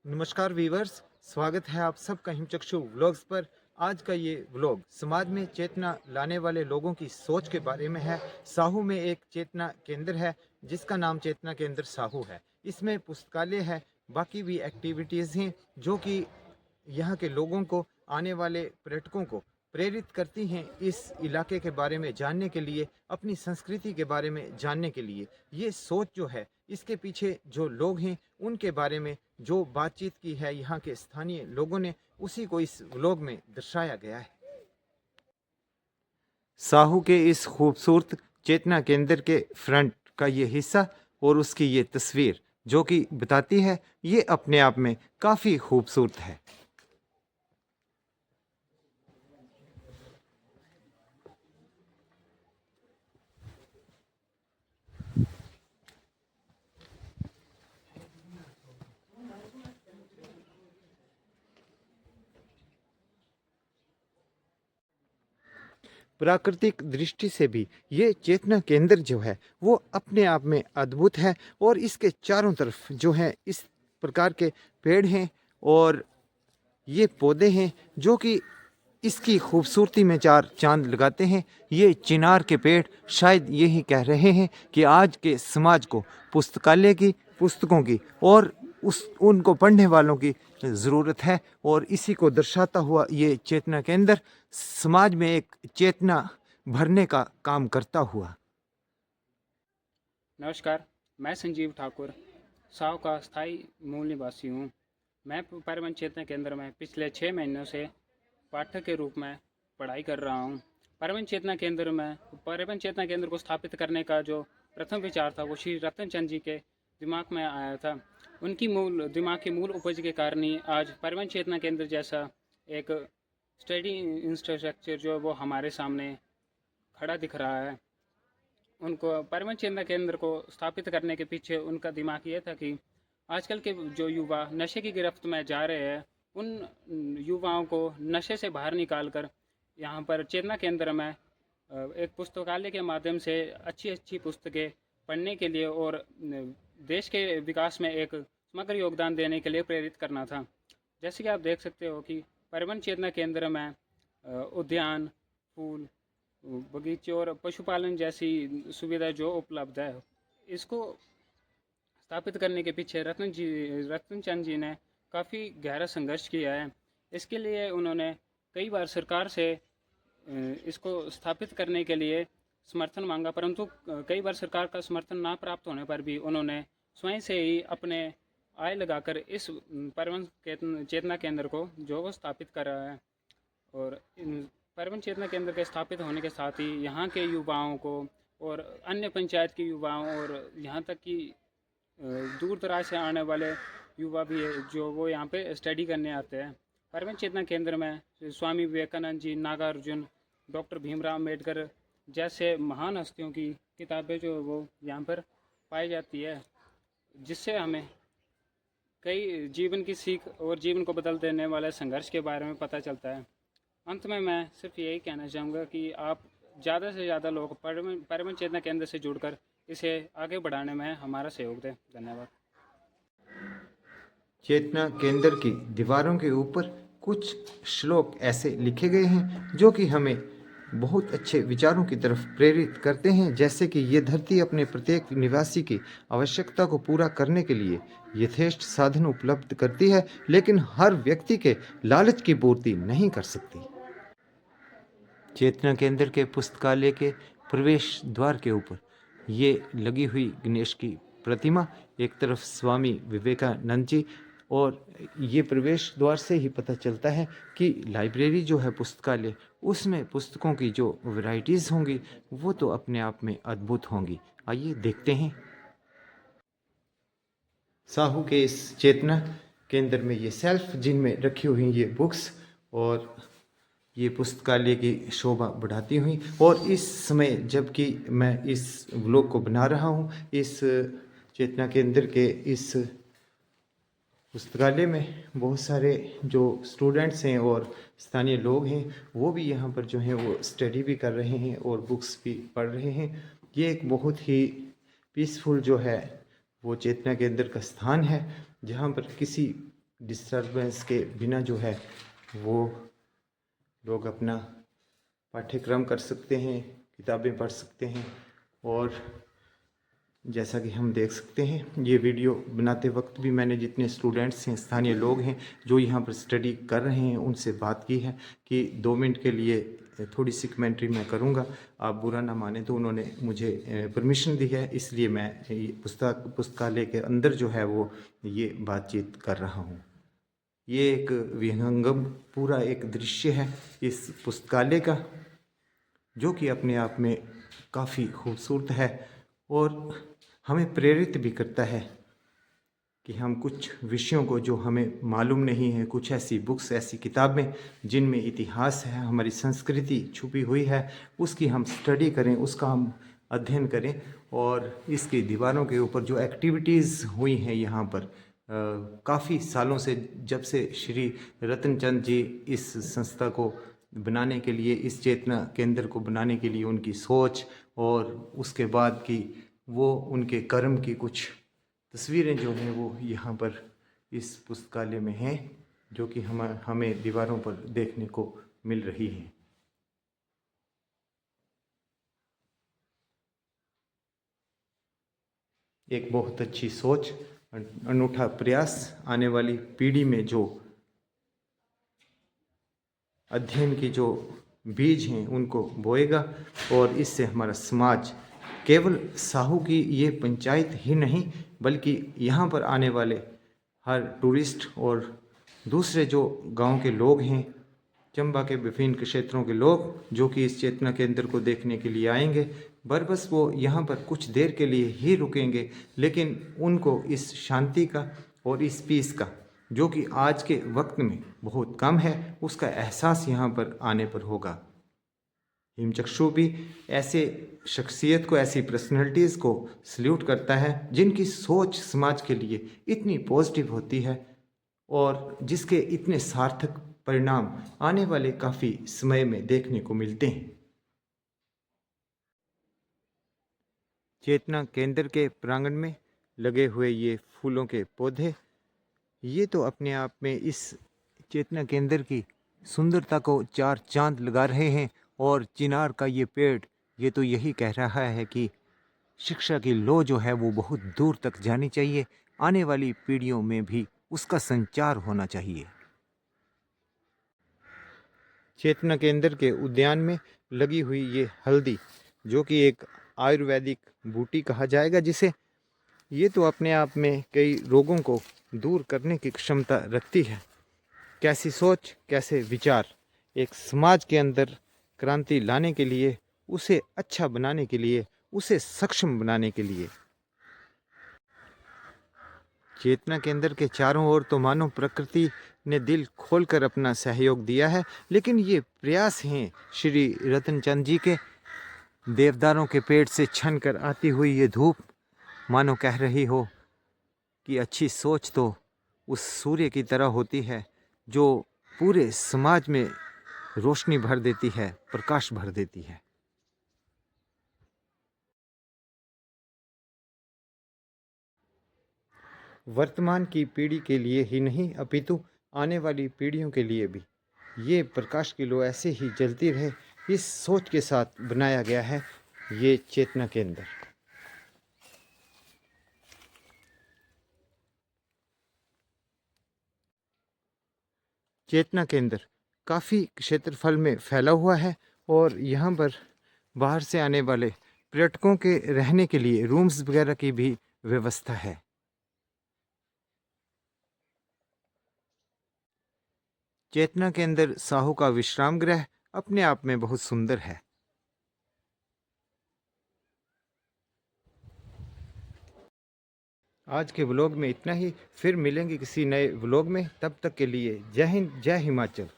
नमस्कार वीवर्स, स्वागत है आप सबका हिमचक्षु व्लॉग्स पर। आज का ये व्लॉग समाज में चेतना लाने वाले लोगों की सोच के बारे में है। साहू में एक चेतना केंद्र है जिसका नाम चेतना केंद्र साहू है। इसमें पुस्तकालय है, बाकी भी एक्टिविटीज़ हैं जो कि यहाँ के लोगों को, आने वाले पर्यटकों को प्रेरित करती हैं इस इलाके के बारे में जानने के लिए, अपनी संस्कृति के बारे में जानने के लिए। ये सोच जो है, इसके पीछे जो लोग हैं उनके बारे में जो बातचीत की है यहाँ के स्थानीय लोगों ने, उसी को इस व्लॉग में दर्शाया गया है। साहू के इस खूबसूरत चेतना केंद्र के फ्रंट का ये हिस्सा और उसकी ये तस्वीर जो कि बताती है, ये अपने आप में काफ़ी खूबसूरत है। प्राकृतिक दृष्टि से भी ये चेतना केंद्र जो है वो अपने आप में अद्भुत है। और इसके चारों तरफ जो है इस प्रकार के पेड़ हैं और ये पौधे हैं जो कि इसकी खूबसूरती में चार चांद लगाते हैं। ये चिनार के पेड़ शायद यही कह रहे हैं कि आज के समाज को पुस्तकालय की, पुस्तकों की और उनको पढ़ने वालों की ज़रूरत है। और इसी को दर्शाता हुआ ये चेतना केंद्र समाज में एक चेतना भरने का काम करता हुआ। नमस्कार, मैं संजीव ठाकुर साव का स्थायी मूल निवासी हूँ। मैं परिवहन चेतना केंद्र में पिछले 6 महीनों से पाठक के रूप में पढ़ाई कर रहा हूँ। परिवहन चेतना केंद्र को स्थापित करने का जो प्रथम विचार था वो श्री रतन चंद जी के दिमाग में आया था। उनकी मूल दिमाग की मूल उपज के कारण ही आज परिवहन चेतना केंद्र जैसा एक स्टडी इंफ्रास्ट्रक्चर जो वो हमारे सामने खड़ा दिख रहा है। उनको परिवहन चेतना केंद्र को स्थापित करने के पीछे उनका दिमाग ये था कि आजकल के जो युवा नशे की गिरफ्त में जा रहे हैं, उन युवाओं को नशे से बाहर निकाल कर यहाँ पर चेतना केंद्र में एक पुस्तकालय के माध्यम से अच्छी अच्छी पुस्तकें पढ़ने के लिए और देश के विकास में एक समग्र योगदान देने के लिए प्रेरित करना था। जैसे कि आप देख सकते हो कि परिवहन चेतना केंद्र में उद्यान, फूल बगीचे और पशुपालन जैसी सुविधा जो उपलब्ध है, इसको स्थापित करने के पीछे रतन चंद जी ने काफ़ी गहरा संघर्ष किया है। इसके लिए उन्होंने कई बार सरकार से इसको स्थापित करने के लिए समर्थन मांगा, परंतु कई बार सरकार का समर्थन ना प्राप्त होने पर भी उन्होंने स्वयं से ही अपने आय लगाकर इस परिवहन चेतना केंद्र को जो वो स्थापित कर रहा है। और परिवहन चेतना केंद्र के स्थापित होने के साथ ही यहाँ के युवाओं को और अन्य पंचायत के युवाओं और यहाँ तक कि दूर दराज से आने वाले युवा भी है जो वो यहाँ पे स्टडी करने आते हैं। परिवहन चेतना केंद्र में स्वामी विवेकानंद जी, नागार्जुन, डॉक्टर भीमराव अम्बेडकर जैसे महान हस्तियों की किताबें जो वो यहाँ पर पाई जाती है, जिससे हमें कई जीवन की सीख और जीवन को बदल देने वाले संघर्ष के बारे में पता चलता है। अंत में मैं सिर्फ यही कहना चाहूँगा कि आप ज़्यादा से ज़्यादा लोग परिवहन चेतना केंद्र से जुड़कर इसे आगे बढ़ाने में हमारा सहयोग दें। धन्यवाद। चेतना केंद्र की दीवारों के ऊपर कुछ श्लोक ऐसे लिखे गए हैं जो कि हमें बहुत अच्छे विचारों की तरफ प्रेरित करते हैं। जैसे कि ये धरती अपने प्रत्येक निवासी की आवश्यकता को पूरा करने के लिए यथेष्ट साधन उपलब्ध करती है, लेकिन हर व्यक्ति के लालच की पूर्ति नहीं कर सकती। चेतना केंद्र के पुस्तकालय के प्रवेश द्वार के ऊपर ये लगी हुई गणेश की प्रतिमा, एक तरफ स्वामी विवेकानंद जी, और ये प्रवेश द्वार से ही पता चलता है कि लाइब्रेरी जो है, पुस्तकालय, उसमें पुस्तकों की जो वैरायटीज़ होंगी वो तो अपने आप में अद्भुत होंगी। आइए देखते हैं। साहू के इस चेतना केंद्र में ये सेल्फ जिनमें रखी हुई ये बुक्स और ये पुस्तकालय की शोभा बढ़ाती हुई। और इस समय जबकि मैं इस व्लॉग को बना रहा हूँ, इस चेतना केंद्र के इस पुस्तकालय में बहुत सारे जो स्टूडेंट्स हैं और स्थानीय लोग हैं वो भी यहाँ पर जो हैं वो स्टडी भी कर रहे हैं और बुक्स भी पढ़ रहे हैं। ये एक बहुत ही पीसफुल जो है वो चेतना केंद्र का स्थान है, जहाँ पर किसी डिस्टरबेंस के बिना जो है वो लोग अपना पाठ्यक्रम कर सकते हैं, किताबें पढ़ सकते हैं। और जैसा कि हम देख सकते हैं, ये वीडियो बनाते वक्त भी मैंने जितने स्टूडेंट्स हैं, स्थानीय लोग हैं जो यहाँ पर स्टडी कर रहे हैं, उनसे बात की है कि 2 मिनट के लिए थोड़ी सी कमेंट्री मैं करूँगा, आप बुरा ना माने। तो उन्होंने मुझे परमिशन दी है, इसलिए मैं पुस्तकालय के अंदर जो है वो ये बातचीत कर रहा हूँ। ये एक विहंगम पूरा एक दृश्य है इस पुस्तकालय का, जो कि अपने आप में काफ़ी खूबसूरत है और हमें प्रेरित भी करता है कि हम कुछ विषयों को जो हमें मालूम नहीं है, कुछ ऐसी बुक्स, ऐसी किताबें जिनमें इतिहास है, हमारी संस्कृति छुपी हुई है, उसकी हम स्टडी करें, उसका हम अध्ययन करें। और इसकी दीवारों के ऊपर जो एक्टिविटीज़ हुई हैं यहाँ पर काफ़ी सालों से, जब से श्री रतनचंद जी इस संस्था को बनाने के लिए, इस चेतना केंद्र को बनाने के लिए उनकी सोच और उसके बाद की वो उनके कर्म की कुछ तस्वीरें जो हैं वो यहाँ पर इस पुस्तकालय में हैं, जो कि हमें दीवारों पर देखने को मिल रही हैं। एक बहुत अच्छी सोच, अनूठा प्रयास आने वाली पीढ़ी में जो अध्ययन की जो बीज हैं उनको बोएगा। और इससे हमारा समाज केवल साहू की ये पंचायत ही नहीं, बल्कि यहाँ पर आने वाले हर टूरिस्ट और दूसरे जो गांव के लोग हैं, चंबा के विभिन्न क्षेत्रों के लोग जो कि इस चेतना केंद्र को देखने के लिए आएंगे, बस वो यहाँ पर कुछ देर के लिए ही रुकेंगे, लेकिन उनको इस शांति का और इस पीस का, जो कि आज के वक्त में बहुत कम है, उसका एहसास यहाँ पर आने पर होगा। हिमचक्षु भी ऐसे शख्सियत को, ऐसी पर्सनैलिटीज़ को सल्यूट करता है जिनकी सोच समाज के लिए इतनी पॉजिटिव होती है और जिसके इतने सार्थक परिणाम आने वाले काफ़ी समय में देखने को मिलते हैं। चेतना केंद्र के प्रांगण में लगे हुए ये फूलों के पौधे, ये तो अपने आप में इस चेतना केंद्र की सुंदरता को 4 चांद लगा रहे हैं। और चिनार का ये पेड़, ये तो यही कह रहा है कि शिक्षा की लौ जो है वो बहुत दूर तक जानी चाहिए, आने वाली पीढ़ियों में भी उसका संचार होना चाहिए। चेतना केंद्र के उद्यान में लगी हुई ये हल्दी, जो कि एक आयुर्वेदिक बूटी कहा जाएगा जिसे, ये तो अपने आप में कई रोगों को दूर करने की क्षमता रखती है। कैसी सोच, कैसे विचार, एक समाज के अंदर क्रांति लाने के लिए, उसे अच्छा बनाने के लिए, उसे सक्षम बनाने के लिए। चेतना केंद्र के चारों ओर तो मानो प्रकृति ने दिल खोलकर अपना सहयोग दिया है, लेकिन ये प्रयास हैं श्री रतनचंद जी के। देवदारों के पेड़ से छन कर आती हुई ये धूप मानो कह रही हो कि अच्छी सोच तो उस सूर्य की तरह होती है जो पूरे समाज में रोशनी भर देती है, प्रकाश भर देती है। वर्तमान की पीढ़ी के लिए ही नहीं, अपितु आने वाली पीढ़ियों के लिए भी ये प्रकाश की लौ ऐसे ही जलती रहे, इस सोच के साथ बनाया गया है ये चेतना केंद्र। चेतना केंद्र काफ़ी क्षेत्रफल में फैला हुआ है और यहाँ पर बाहर से आने वाले पर्यटकों के रहने के लिए रूम्स वगैरह की भी व्यवस्था है। चेतना केंद्र साहू का विश्राम गृह अपने आप में बहुत सुंदर है। आज के व्लॉग में इतना ही, फिर मिलेंगे किसी नए व्लॉग में। तब तक के लिए जय हिंद, जय हिमाचल।